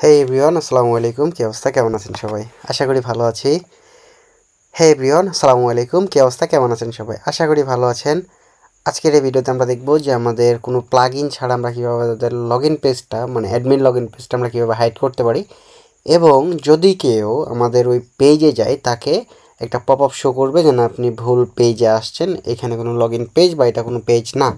হে everyone, আসসালামু আলাইকুম। কি অবস্থা, কেমন আছেন সবাই? আশা করি ভালো আছি। হে এভরিওয়ান, আসসালামু আলাইকুম। কি অবস্থা, কেমন আছেন সবাই? আশা করি ভালো আছেন। আজকের এই ভিডিওতে আমরা দেখব যে আমাদের কোনো প্লাগইন ছাড়া আমরা কীভাবে আমাদের লগ ইন পেজটা মানে অ্যাডমিন লগ ইন পেজটা আমরা কীভাবে হাইড করতে পারি, এবং যদি কেউ আমাদের ওই পেজে যায় তাকে একটা পপ আপ শো করবে যে না, আপনি ভুল পেজে আসছেন, এখানে কোনো লগ ইন পেজ বা এটা কোনো পেজ না।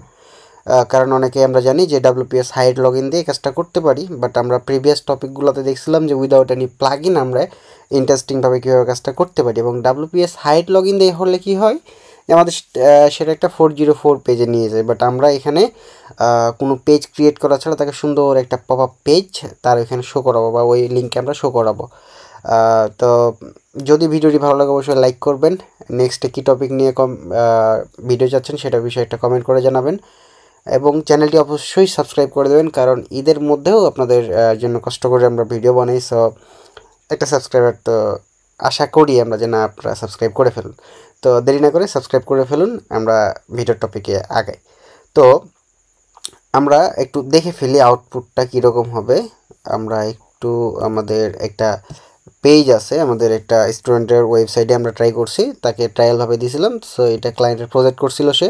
কারণ অনেকে আমরা জানি যে ডাব্লিউপিএস হাইড লগ ইন দিয়ে কাজটা করতে পারি, বাট আমরা প্রিভিয়াস টপিকগুলোতে দেখছিলাম যে উইদাউট এনি প্লাগ ইন আমরা ইন্টারেস্টিংভাবে কীভাবে কাজটা করতে পারি। এবং ডাব্লিউপিএস হাইড লগ ইন দিয়ে হলে কী হয় যে আমাদের সেটা একটা 404 পেজে নিয়ে যায়, বাট আমরা এখানে কোনো পেজ ক্রিয়েট করা ছাড়া তাকে সুন্দর একটা পপ আপ পেজ তার এখানে শো করাবো বা ওই লিঙ্কে আমরা শো করাবো। তো যদি ভিডিওটি ভালো লাগে অবশ্যই লাইক করবেন। নেক্সটে কী টপিক নিয়ে ভিডিও চাচ্ছেন সেটা বিষয়ে একটা কমেন্ট করে জানাবেন, এবং চ্যানেলটি অবশ্যই সাবস্ক্রাইব করে দেবেন, কারণ ঈদের মধ্যেও আপনাদের জন্য কষ্ট করে আমরা ভিডিও বানাই। সো একটা সাবস্ক্রাইবার তো আশা করি আমরা যে না, আপনারা সাবস্ক্রাইব করে ফেলুন। তো দেরি না করে সাবস্ক্রাইব করে ফেলুন, আমরা ভিডিওর টপিকে আগাই। তো আমরা একটু দেখে ফেলি আউটপুটটা কীরকম হবে। আমরা একটু আমাদের একটা পেজ আছে, আমাদের একটা স্টুডেন্টের ওয়েবসাইটে আমরা ট্রাই করছি, তাকে ট্রায়ালভাবে দিয়েছিলাম। সো এটা ক্লায়েন্টের প্রজেক্ট করছিল সে,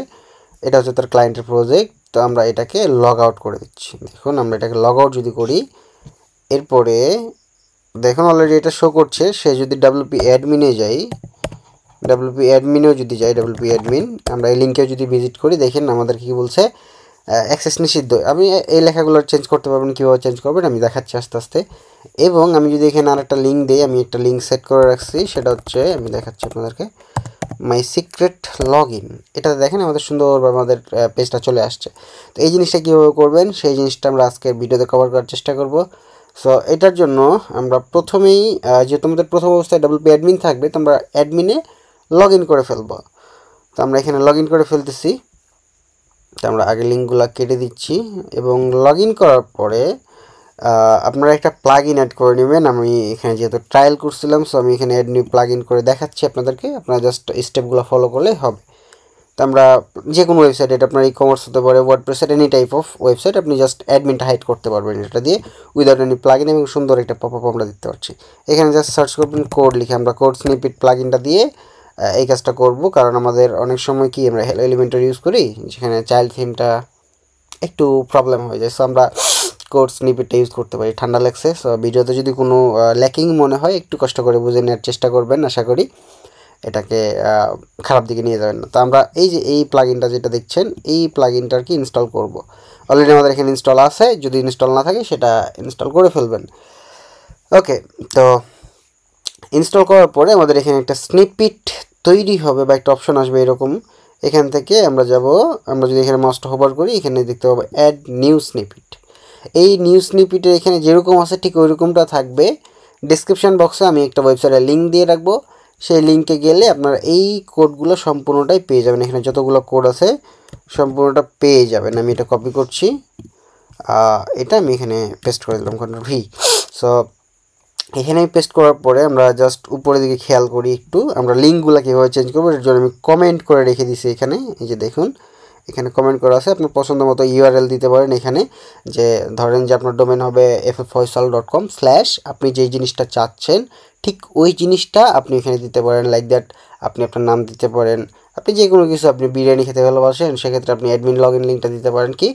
এটা হচ্ছে তার ক্লায়েন্টের প্রজেক্ট। তো আমরা এটাকে লগ আউট করে দিচ্ছি। দেখুন, আমরা এটাকে লগ আউট যদি করি, এরপরে দেখুন অলরেডি এটা শো করছে। সে যদি ডাব্লিউপি অ্যাডমিনে যাই, ডাব্লিউপি অ্যাডমিনেও যদি যাই, ডাব্লিউপি অ্যাডমিন আমরা এই লিঙ্কেও যদি ভিজিট করি, দেখেন আমাদের কী বলছে, অ্যাক্সেস নিষিদ্ধ। আমি এই লেখাগুলো চেঞ্জ করতে পারবেন, কীভাবে চেঞ্জ করবেন আমি দেখাচ্ছি আস্তে আস্তে। এবং আমি যদি এখানে আরেকটা লিঙ্ক দিই, আমি একটা লিঙ্ক সেট করে রাখছি, সেটা হচ্ছে আমি দেখাচ্ছি আপনাদেরকে, মাই সিক্রেট লগ ইন। এটাতে দেখেন আমাদের সুন্দরভাবে আমাদের পেজটা চলে আসছে। তো এই জিনিসটা কীভাবে করবেন সেই জিনিসটা আমরা আজকের ভিডিওতে কভার করার চেষ্টা করব। সো এটার জন্য আমরা প্রথমেই যেহেতু আমাদের প্রথম অবস্থায় ডাব্লিউপি অ্যাডমিন থাকবে, তো আমরা অ্যাডমিনে লগ ইন করে ফেলবো। তো আমরা এখানে লগ ইন করে ফেলতেছি। তো আমরা আগে লিঙ্কগুলো কেটে দিচ্ছি, এবং লগ ইন করার পরে আপনারা একটা প্লাগ ইন অ্যাড করে নেবেন। আমি এখানে যেহেতু ট্রায়াল করছিলাম, সো আমি এখানে অ্যাড নিউ প্লাগ ইন করে দেখাচ্ছি আপনাদেরকে। আপনারা জাস্ট স্টেপগুলো ফলো করলে হবে। তো আমরা যে কোনো ওয়েবসাইট, এটা আপনার ই কমার্স হতে পারে, ওয়ার্ডপ্রেসের এনি টাইপ অফ ওয়েবসাইট, আপনি জাস্ট অ্যাডমিনটা হাইড করতে পারবেন এটা দিয়ে উইদাউট এনি প্লাগ ইন, এবং সুন্দর একটা পপ আপ আমরা দিতে পারছি। এখানে জাস্ট সার্চ করবেন কোড লিখে, আমরা কোড স্নিপেট প্লাগ ইনটা দিয়ে এই কাজটা করব। কারণ আমাদের অনেক সময় কি আমরা হেলো এলিমেন্টার ইউজ করি, যেখানে চাইল্ড থিমটা একটু প্রবলেম হয়ে যায়। সো আমরা কোড স্নিপেটটা ইউজ করতে পারি। ঠান্ডা লাগছে, সো ভিডিওতে যদি কোনো ল্যাকিং মনে হয় একটু কষ্ট করে বুঝে নেওয়ার চেষ্টা করবেন, আশা করি এটাকে খারাপ দিকে নিয়ে যাবেন না। তো আমরা এই যে এই প্লাগইনটা যেটা দেখছেন, এই প্লাগইনটার কি ইনস্টল করব। অলরেডি আমাদের এখানে ইনস্টল আছে, যদি ইনস্টল না থাকে সেটা ইনস্টল করে ফেলবেন। ওকে, তো ইনস্টল করার পরে আমাদের এখানে একটা স্নিপেট তৈরি হবে বা একটা অপশন আসবে এরকম। এখান থেকে আমরা যাব, আমরা যদি এখানে মাউসটা হোভার করি, এখানে দেখতে পাবো অ্যাড নিউ স্নিপেট। এই নিউ স্নিপেটের এখানে যেরকম আছে ঠিক ওই রকমটা থাকবে। ডিসক্রিপশান বক্সে আমি একটা ওয়েবসাইটের লিঙ্ক দিয়ে রাখবো, সেই লিঙ্কে গেলে আপনারা এই কোডগুলো সম্পূর্ণটাই পেয়ে যাবেন। এখানে যতগুলো কোড আছে সম্পূর্ণটা পেয়ে যাবেন। আমি এটা কপি করছি, এটা আমি এখানে পেস্ট করে দিলাম কন্ট্রোল ভি। সো এখানে পেস্ট করার পরে আমরা জাস্ট উপরের দিকে খেয়াল করি একটু, আমরা লিঙ্কগুলো কীভাবে চেঞ্জ করবো এর জন্য আমি কমেন্ট করে রেখে দিছি এখানে। এই যে দেখুন এখানে কমেন্ট করা আছে, আপনার পছন্দ মতো ইউআরএল দিতে পারেন এখানে। যে ধরেন যে আপনার ডোমেন হবে fffoysal.com/ আপনি যেই জিনিসটা চাচ্ছেন ঠিক ওই জিনিসটা আপনি এখানে দিতে পারেন। লাইক দ্যাট আপনি আপনার নাম দিতে পারেন, আপনি যে কোনো কিছু, আপনি বিরিয়ানি খেতে ভালোবাসেন সেক্ষেত্রে আপনি অ্যাডমিন লগ ইন লিঙ্কটা দিতে পারেন কি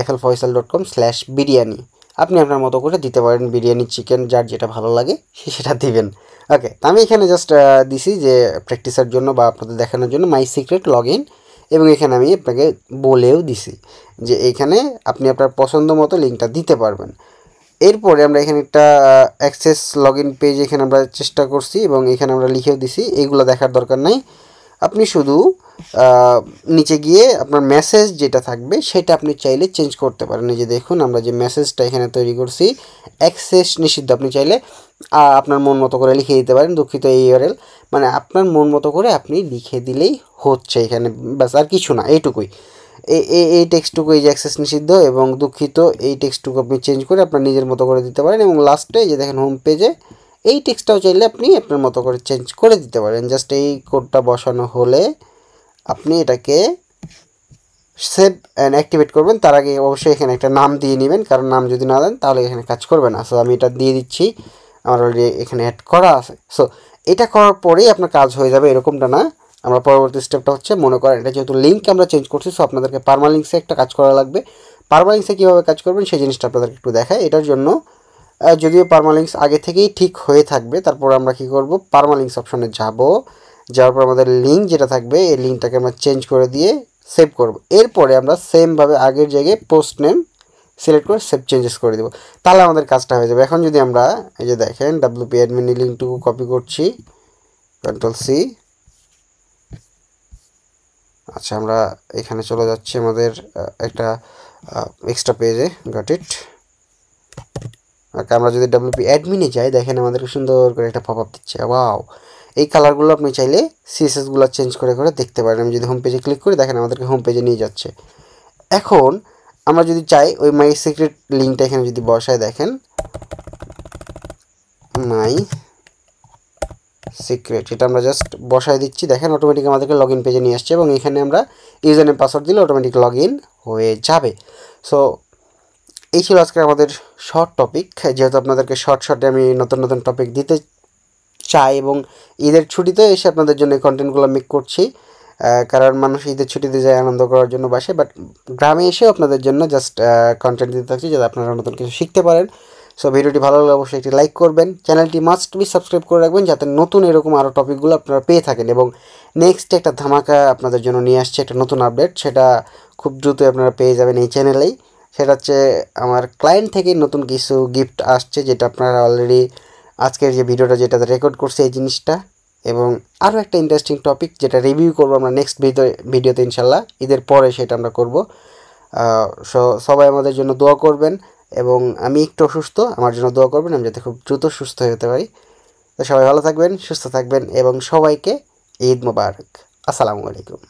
fffoysal.com/বিরিয়ানি। আপনি আপনার মতো করে দিতে পারেন, বিরিয়ানি, চিকেন, যার যেটা ভালো লাগে সেটা দিবেন। ওকে, তো আমি এখানে জাস্ট দিছি যে প্র্যাকটিসের জন্য বা আপনাদের দেখানোর জন্য মাই সিক্রেট লগ ইন, এবং এখানে আমি আপনাকে বলেও দিছি যে এইখানে আপনি আপনার পছন্দ মতো লিঙ্কটা দিতে পারবেন। এরপরে আমরা এখানে একটা অ্যাক্সেস লগ ইন পেজ এখানে আমরা চেষ্টা করছি, এবং এখানে আমরা লিখেও দিছি, এইগুলো দেখার দরকার নাই। আপনি শুধু নিচে গিয়ে আপনার মেসেজ যেটা থাকবে সেটা আপনি চাইলে চেঞ্জ করতে পারেন। এই যে দেখুন আমরা যে মেসেজটা এখানে তৈরি করছি, অ্যাক্সেস নিষিদ্ধ, আপনি চাইলে আপনার মন মতো করে লিখে দিতে পারেন। দুঃখিত, এই ইউআরএল মানে আপনার মন মতো করে আপনি লিখে দিলেই হচ্ছে এখানে, ব্যাস আর কিছু না, এইটুকুই। এই টেক্সটটুকু, এই যে অ্যাক্সেস নিষিদ্ধ এবং দুঃখিত, এই টেক্সটটুকু আপনি চেঞ্জ করে আপনার নিজের মতো করে দিতে পারেন। এবং লাস্টে যে দেখেন হোম পেজে এই টেক্সটটাও চাইলে আপনি আপনার মতো করে চেঞ্জ করে দিতে পারেন। জাস্ট এই কোডটা বসানো হলে আপনি এটাকে সেভ অ্যান্ড অ্যাক্টিভেট করবেন তার আগে অবশ্যই এখানে একটা নাম দিয়ে নেবেন, কারণ নাম যদি না দেন তাহলে এখানে কাজ করবে না। সো আমি এটা দিয়ে দিচ্ছি, আমার অলরেডি এখানে অ্যাড করা আছে। সো এটা করার পরেই আপনার কাজ হয়ে যাবে, এরকমটা না। আমরা পরবর্তী স্টেপটা হচ্ছে, মনে করেন এটা যেহেতু লিঙ্ক আমরা চেঞ্জ করছি, সো আপনাদেরকে পারমালিঙ্কসে একটা কাজ করা লাগবে। পারমালিঙ্কসে কীভাবে কাজ করবেন সেই জিনিসটা আপনাদেরকে একটু দেখায়। এটার জন্য যদিও পারমালিঙ্কস আগে থেকেই ঠিক হয়ে থাকবে, তারপর আমরা কি করব, পারমালিঙ্কস অপশনে যাব, যাওয়ার পর আমাদের লিঙ্ক যেটা থাকবে এই লিঙ্কটাকে আমরা চেঞ্জ করে দিয়ে সেভ করব। এরপরে আমরা সেমভাবে আগের জায়গায় পোস্ট নেম সিলেক্ট করে সেভ চেঞ্জেস করে দেবো, তাহলে আমাদের কাজটা হয়ে যাবে। এখন যদি আমরা এই যে দেখেন WP অ্যাডমিন লিঙ্কটুকু কপি করছি, Ctrl+C, আচ্ছা আমরা এখানে চলে যাচ্ছি আমাদের একটা এক্সট্রা পেজে, গট ইট। আমরা যদি WP অ্যাডমিনে যাই, দেখেন আমাদেরকে সুন্দর করে একটা পপ আপ দিচ্ছে। ওয়াও, এই কালারগুলো আপনি চাইলে CSSগুলো চেঞ্জ করে করে দেখতে পারেন। আমি যদি হোম পেজে ক্লিক করি, দেখেন আমাদেরকে হোম পেজে নিয়ে যাচ্ছে। এখন আমরা যদি চাই ওই মাই সিক্রেট লিঙ্কটা এখানে যদি বসায়, দেখেন মাই সিক্রেট, এটা আমরা জাস্ট বসায় দিচ্ছি, দেখেন অটোমেটিক আমাদেরকে লগ ইন পেজে নিয়ে আসছে এবং এখানে আমরা ইউজার নেম পাসওয়ার্ড দিলে অটোমেটিক লগ ইন হয়ে যাবে। সো এই ছিল আজকে আমাদের শর্ট টপিক। যেহেতু আপনাদেরকে শর্টে আমি নতুন নতুন টপিক দিতে চাই এবং ঈদের ছুটিতে এসে আপনাদের জন্য এই কন্টেন্টগুলো মেক করছি, কারণ মানুষ ঈদের ছুটিতে যায় আনন্দ করার জন্য বাসে, বাট গ্রামে এসেও আপনাদের জন্য জাস্ট কন্টেন্ট দিতে থাকছি যাতে আপনারা নতুন কিছু শিখতে পারেন। সো ভিডিওটি ভালো লাগলে অবশ্যই একটি লাইক করবেন, চ্যানেলটি মাস্ট বি সাবস্ক্রাইব করে রাখবেন যাতে নতুন এরকম আরও টপিকগুলো আপনারা পেয়ে থাকেন। এবং নেক্সট একটা ধামাকা আপনাদের জন্য নিয়ে আসছে, একটা নতুন আপডেট, সেটা খুব দ্রুতই আপনারা পেয়ে যাবেন এই চ্যানেলেই। সেটা হচ্ছে আমার ক্লায়েন্ট থেকে নতুন কিছু গিফট আসছে, যেটা আপনারা অলরেডি আজকের যে ভিডিওটা যেটাতে রেকর্ড করছে এই জিনিসটা, এবং আরও একটা ইন্টারেস্টিং টপিক যেটা রিভিউ করবো আমরা নেক্সট ভিডিওতে ইনশাল্লাহ, ঈদের পরে সেটা আমরা করব। সবাই আমাদের জন্য দোয়া করবেন এবং আমি একটু অসুস্থ, আমার জন্য দোয়া করবেন আমি যাতে খুব দ্রুত সুস্থ হয়ে যেতে পারি। তো সবাই ভালো থাকবেন, সুস্থ থাকবেন এবং সবাইকে ঈদ মোবারক। আসসালামু আলাইকুম।